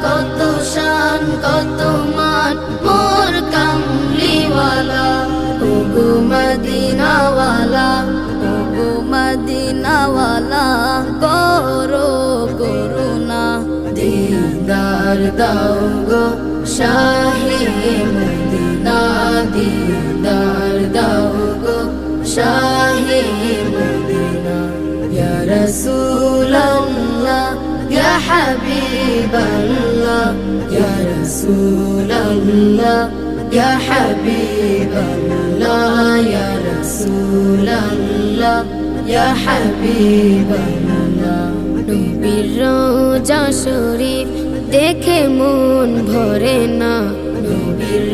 কত শান কত মান মোর কামলিওয়ালা ওগো মদিনাওয়ালা ওগো মদিনাওয়ালা করো করুণা দিদার দাও গো শাহে মদিনা দিদার দাও গো শাহে মদিনা ইয়া রাসূলাল্লাহ ইয়া হাবিবাল্লাহ ইয়া রাসূলাল্লাহ ইয়া হাবিবাল্লাহ ইয়া রাসূলাল্লাহ ইয়া হাবিবাল্লাহ নবীর রওজা শরীফ দেখে মন ভরে না নবীর